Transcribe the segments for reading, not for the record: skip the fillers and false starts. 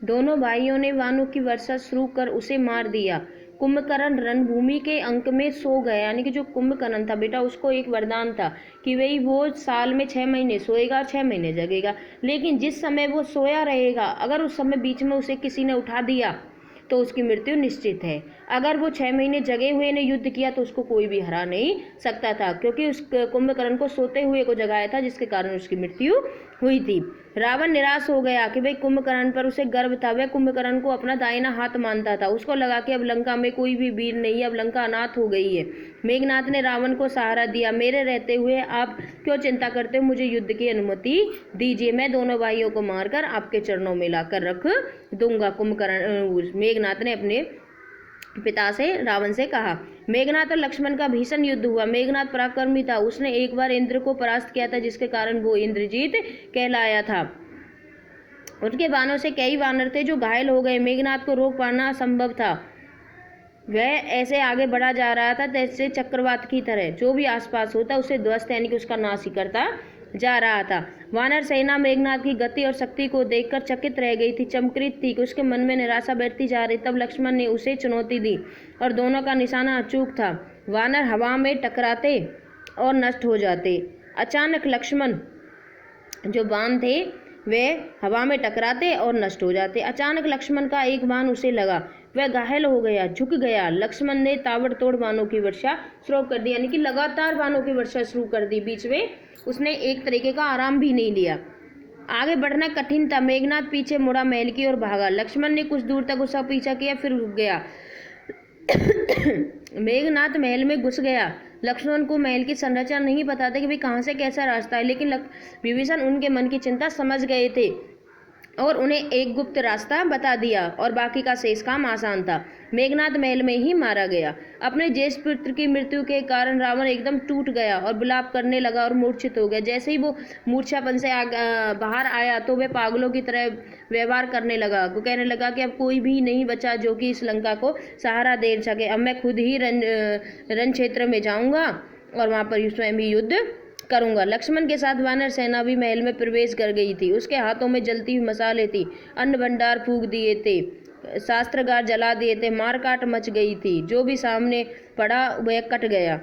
दोनों भाइयों ने वानों की वर्षा शुरू कर उसे मार दिया। कुंभकर्ण रणभूमि के अंक में सो गया, यानी कि जो कुंभकर्ण था बेटा उसको एक वरदान था कि भाई वो साल में 6 महीने सोएगा और 6 महीने जगेगा, लेकिन जिस समय वो सोया रहेगा अगर उस समय बीच में उसे किसी ने उठा दिया तो उसकी मृत्यु निश्चित है। अगर वो 6 महीने जगे हुए ने युद्ध किया तो उसको कोई भी हरा नहीं सकता था, क्योंकि उस कुंभकर्ण को सोते हुए को जगाया था, जिसके कारण उसकी मृत्यु हुई थी। रावण निराश हो गया कि भाई कुंभकर्ण पर उसे गर्व था, वह कुंभकर्ण को अपना दाहिना हाथ मानता था। उसको लगा कि अब लंका में कोई भी वीर नहीं है, अब लंका अनाथ हो गई है। मेघनाथ ने रावण को सहारा दिया, मेरे रहते हुए आप क्यों चिंता करते हो, मुझे युद्ध की अनुमति दीजिए, मैं दोनों भाइयों को मारकर आपके चरणों में लाकर रख दूंगा। कुंभकर्ण मेघनाथ ने अपने पिता से रावण से कहा। मेघनाथ और लक्ष्मण का भीषण युद्ध हुआ। मेघनाथ पराक्रमी था, उसने एक बार इंद्र को परास्त किया था, जिसके कारण वो इंद्रजीत कहलाया था। उसके बाणों से कई वानर थे जो घायल हो गए। मेघनाथ को रोक पाना असंभव था, वह ऐसे आगे बढ़ा जा रहा था जैसे चक्रवात की तरह, जो भी आसपास होता उसे ध्वस्त यानी कि उसका नाश ही करता जा रहा था। वानर सेना मेघनाथ की गति और शक्ति को देखकर चकित रह गई थी, चमकृत थी कि उसके मन में निराशा बैठती जा रही। तब लक्ष्मण ने उसे चुनौती दी और दोनों का निशाना अचूक था। वानर हवा में टकराते और नष्ट हो जाते। अचानक लक्ष्मण जो बाण थे वे हवा में टकराते और नष्ट हो जाते। अचानक लक्ष्मण का एक बाण उसे लगा, वह घायल हो गया, झुक गया। लक्ष्मण ने ताबड़तोड़ बाणों की वर्षा शुरू कर दी, यानी कि लगातार बाणों की वर्षा शुरू कर दी। बीच में उसने एक तरीके का आराम भी नहीं लिया। आगे बढ़ना कठिन था। मेघनाथ पीछे मुड़ा, महल की ओर भागा। लक्ष्मण ने कुछ दूर तक उसका पीछा किया, फिर रुक गया। मेघनाथ महल में घुस गया। लक्ष्मण को महल की संरचना नहीं पता था कि भाई कहाँ से कैसा रास्ता है, लेकिन विभीषण उनके मन की चिंता समझ गए थे और उन्हें एक गुप्त रास्ता बता दिया और बाकी का शेष काम आसान था। मेघनाथ महल में ही मारा गया। अपने ज्येष्ठ पुत्र की मृत्यु के कारण रावण एकदम टूट गया और विलाप करने लगा और मूर्छित हो गया। जैसे ही वो मूर्छापन से बाहर आया तो वह पागलों की तरह व्यवहार करने लगा। वो कहने लगा कि अब कोई भी नहीं बचा जो कि इस लंका को सहारा दे सके। अब मैं खुद ही रण क्षेत्र में जाऊंगा और वहां पर स्वयं भी युद्ध करूंगा। लक्ष्मण के साथ वानर सेना भी महल में प्रवेश कर गई थी। उसके हाथों में जलती हुई मसाले थी, अन्न भंडार फूंक दिए थे, शास्त्रागार जला दिए थे, मारकाट मच गई थी। जो भी सामने पड़ा वह कट गया।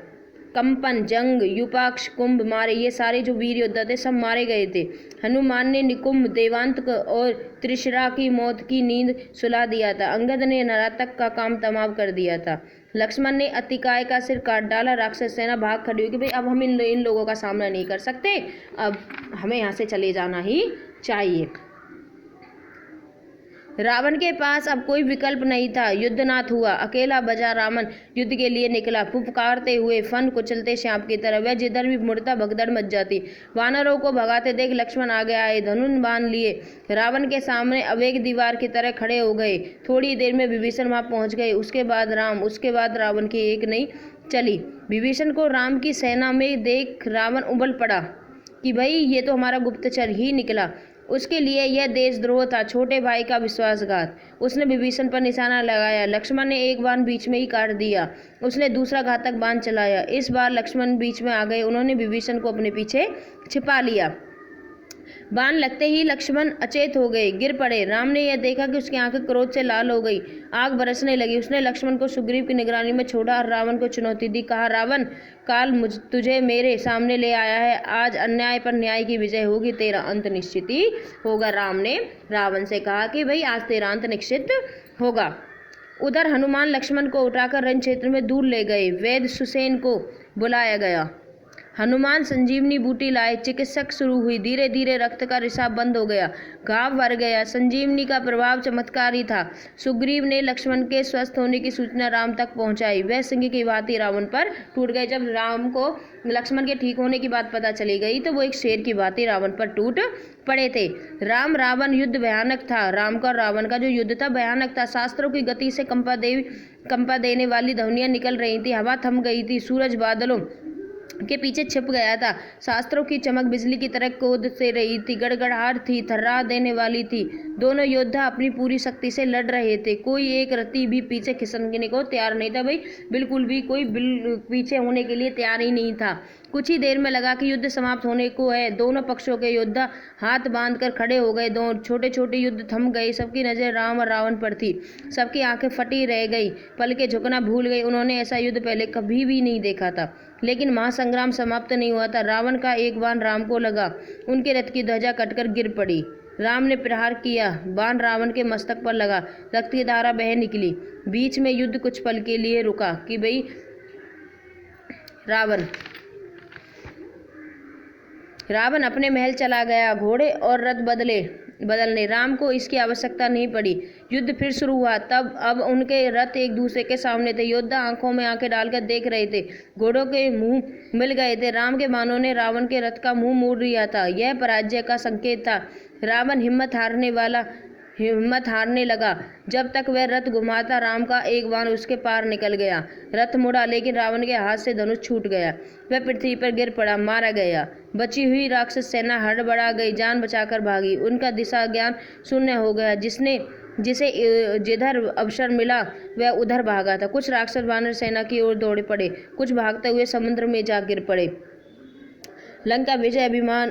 कंपन, जंग, युपाक्ष, कुंभ मारे, ये सारे जो वीर योद्धा थे सब मारे गए थे। हनुमान ने निकुंभ, देवांतक और त्रिशरा की मौत की नींद सुला दिया था। अंगद ने नरातक का काम तमाम कर दिया था। लक्ष्मण ने अतिकाय का सिर काट डाला। राक्षस सेना भाग खड़ी हुई कि भाई अब हम इन लोगों का सामना नहीं कर सकते, अब हमें यहाँ से चले जाना ही चाहिए। रावण के पास अब कोई विकल्प नहीं था। युद्धनाथ हुआ, अकेला बजा रावण युद्ध के लिए निकला, फुफकारते हुए, फन कुचलते सांप की तरह। वह जिधर भी मुड़ता भगदड़ मच जाती। वानरों को भगाते देख लक्ष्मण आगे आए, धनुष बांध लिए, रावण के सामने अब एक दीवार की तरह खड़े हो गए। थोड़ी देर में विभीषण वहां पहुंच गए, उसके बाद राम, उसके बाद रावण की एक नहीं चली। विभीषण को राम की सेना में देख रावण उबल पड़ा कि भाई ये तो हमारा गुप्तचर ही निकला। उसके लिए यह देशद्रोह था, छोटे भाई का विश्वासघात। उसने विभीषण पर निशाना लगाया। लक्ष्मण ने एक बाण बीच में ही काट दिया। उसने दूसरा घातक बाण चलाया। इस बार लक्ष्मण बीच में आ गए। उन्होंने विभीषण को अपने पीछे छिपा लिया। बाण लगते ही लक्ष्मण अचेत हो गए, गिर पड़े। राम ने यह देखा कि उसकी आंखें क्रोध से लाल हो गई, आग बरसने लगी। उसने लक्ष्मण को सुग्रीव की निगरानी में छोड़ा और रावण को चुनौती दी। कहा, रावण, काल तुझे मेरे सामने ले आया है, आज अन्याय पर न्याय की विजय होगी, तेरा अंत निश्चित ही होगा। राम ने रावण से कहा कि भाई आज तेरा अंत निश्चित होगा। उधर हनुमान लक्ष्मण को उठाकर रण क्षेत्र में दूर ले गए। वैद्य सुसेन को बुलाया गया। हनुमान संजीवनी बूटी लाए। चिकित्सक शुरू हुई। धीरे धीरे रक्त का रिसाव बंद हो गया, घाव भर गया। संजीवनी का प्रभाव चमत्कारी था। सुग्रीव ने लक्ष्मण के स्वस्थ होने की सूचना राम तक पहुंचाई। वह सिंह की भांति रावण पर टूट गए। जब राम को लक्ष्मण के ठीक होने की बात पता चली गई तो वो एक शेर की भांति रावण पर टूट पड़े थे। राम रावण युद्ध भयानक था। राम का और रावण का जो युद्ध था भयानक था। शास्त्रों की गति से कंपा देने वाली ध्वनियां निकल रही थी। हवा थम गई थी। सूरज बादलों के पीछे छिप गया था। शास्त्रों की चमक बिजली की तरह कूद से रही थी, गड़गड़ाहट थी, थर्रा देने वाली थी। दोनों योद्धा अपनी पूरी शक्ति से लड़ रहे थे। कोई एक रत्ती भी पीछे खिसकने को तैयार नहीं था। भाई बिल्कुल भी कोई पीछे होने के लिए तैयार ही नहीं था। कुछ ही देर में लगा कि युद्ध समाप्त होने को है। दोनों पक्षों के योद्धा हाथ बांधकर खड़े हो गए। दो छोटे छोटे युद्ध थम गए। सबकी नजर राम और रावण पर थी। सबकी आंखें फटी रह गई, पलकें झुकना भूल गई। उन्होंने ऐसा युद्ध पहले कभी भी नहीं देखा था। लेकिन महासंग्राम समाप्त नहीं हुआ था। रावण का एक बाण राम को लगा, उनके रथ की ध्वजा कटकर गिर पड़ी। राम ने प्रहार किया, बाण रावण के मस्तक पर लगा, रक्त की धारा बह निकली। बीच में युद्ध कुछ पल के लिए रुका कि भाई रावण अपने महल चला गया। घोड़े और रथ बदलने राम को इसकी आवश्यकता नहीं पड़ी। युद्ध फिर शुरू हुआ। अब उनके रथ एक दूसरे के सामने थे। योद्धा आंखों में आंखें डालकर देख रहे थे। घोड़ों के मुंह मिल गए थे। राम के बाणों ने रावण के रथ का मुंह मोड़ दिया था। यह पराजय का संकेत था। रावण हिम्मत हारने लगा। जब तक वह रथ घुमाता, राम का एक बाण उसके पार निकल गया। रथ मुड़ा, लेकिन रावण के हाथ से धनुष छूट गया। वह पृथ्वी पर गिर पड़ा, मारा गया। बची हुई राक्षस सेना हड़बड़ा गई, जान बचाकर भागी। उनका दिशा ज्ञान शून्य हो गया। जिसे जिधर अवसर मिला वह उधर भागा था। कुछ राक्षस वानर सेना की ओर दौड़ पड़े, कुछ भागते हुए समुद्र में जा गिर पड़े। लंका विजय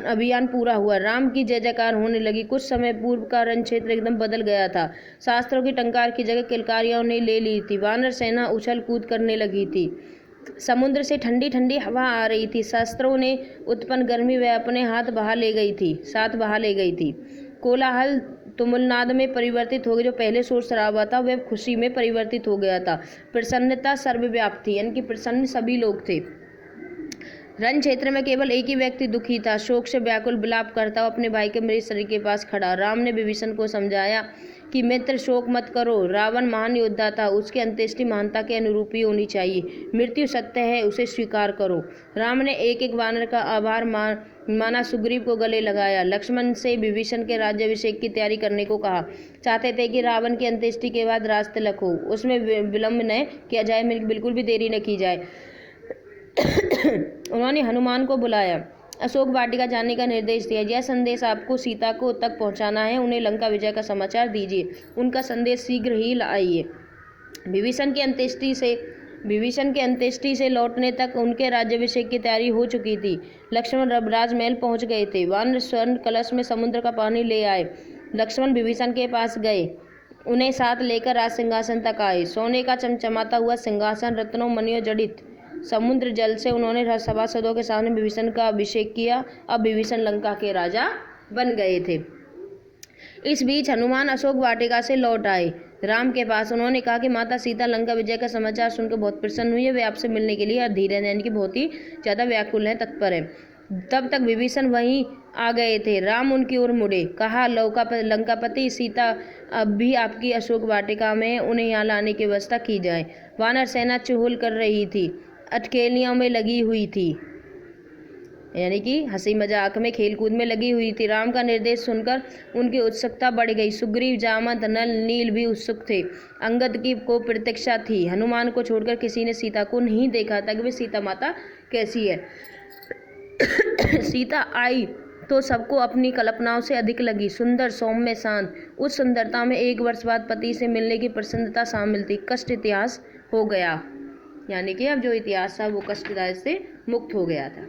अभियान पूरा हुआ। राम की जय जयकार होने लगी। कुछ समय पूर्व का रण क्षेत्र एकदम बदल गया था। शास्त्रों की टंकार की जगह किलकारियों ने ले ली थी। वानर सेना उछल कूद करने लगी थी। समुद्र से ठंडी ठंडी हवा आ रही थी। शस्त्रों ने उत्पन्न गर्मी वह अपने साथ बहा ले गई थी। कोलाहल तुमुलनाद में परिवर्तित हो गया। जो पहले शोर शराबा था वह खुशी में परिवर्तित हो गया था। प्रसन्नता सर्वव्याप्त थी, यानी कि प्रसन्न सभी लोग थे। रण क्षेत्र में केवल एक ही व्यक्ति दुखी था, शोक से व्याकुल विलाप करता हुआ अपने भाई के मृत शरीर के पास खड़ा। राम ने विभीषण को समझाया कि मित्र, शोक मत करो। रावण महान योद्धा था, उसकी अंत्येष्टि महानता के अनुरूप ही होनी चाहिए। मृत्यु सत्य है, उसे स्वीकार करो। राम ने एक एक वानर का आभार माना, सुग्रीव को गले लगाया, लक्ष्मण से विभीषण के राज्याभिषेक की तैयारी करने को कहा। चाहते थे कि रावण की अंत्येष्टि के बाद राज तिलक हो, उसमें विलंब न किया जाए, बिल्कुल भी देरी न की जाए। उन्होंने हनुमान को बुलाया, अशोक वाटिका जाने का निर्देश दिया। यह संदेश आपको सीता को तक पहुंचाना है, उन्हें लंका विजय का समाचार दीजिए। उनका संदेश शीघ्र ही लाइए। विभीषण की अंत्येष्टि से लौटने तक उनके राज्याभिषेक की तैयारी हो चुकी थी। लक्ष्मण राजमहल पहुंच गए थे। वानर स्वर्ण कलश में समुद्र का पानी ले आए। लक्ष्मण विभीषण के पास गए, उन्हें साथ लेकर राज सिंहासन तक आए। सोने का चमचमाता हुआ सिंहासन, रत्नों मणियों जड़ित समुद्र जल से उन्होंने सभासदों के सामने विभीषण का अभिषेक किया। अब विभीषण लंका के राजा बन गए थे। इस बीच हनुमान अशोक वाटिका से लौट आए राम के पास। उन्होंने कहा कि माता सीता लंका विजय का समाचार सुनकर बहुत प्रसन्न हुई है। वे आपसे मिलने के लिए अधीर हैं, यानी कि बहुत ही ज़्यादा व्याकुल हैं, तत्पर हैं। तब तक विभीषण वहीं आ गए थे। राम उनकी ओर मुड़े, कहा, लंकापति, सीता अब भी आपकी अशोक वाटिका में है, उन्हें यहाँ लाने की व्यवस्था की जाए। वानर सेना चुहल कर रही थी, अटखेलियों में लगी हुई थी, यानी कि हंसी मजाक में, खेलकूद में लगी हुई थी। राम का निर्देश सुनकर उनकी उत्सुकता बढ़ गई। सुग्रीव, जामवंत, नल, नील भी उत्सुक थे। अंगद की को प्रतीक्षा थी। हनुमान को छोड़कर किसी ने सीता को नहीं देखा था कि वे सीता माता कैसी है। सीता आई तो सबको अपनी कल्पनाओं से अधिक लगी। सुंदर, सौम्य, शांत। उस सुंदरता में 1 वर्ष बाद पति से मिलने की प्रसन्नता शामिल थी। कष्ट इतिहास हो गया, यानी कि अब जो इतिहास था वो कष्टदायक से मुक्त हो गया था।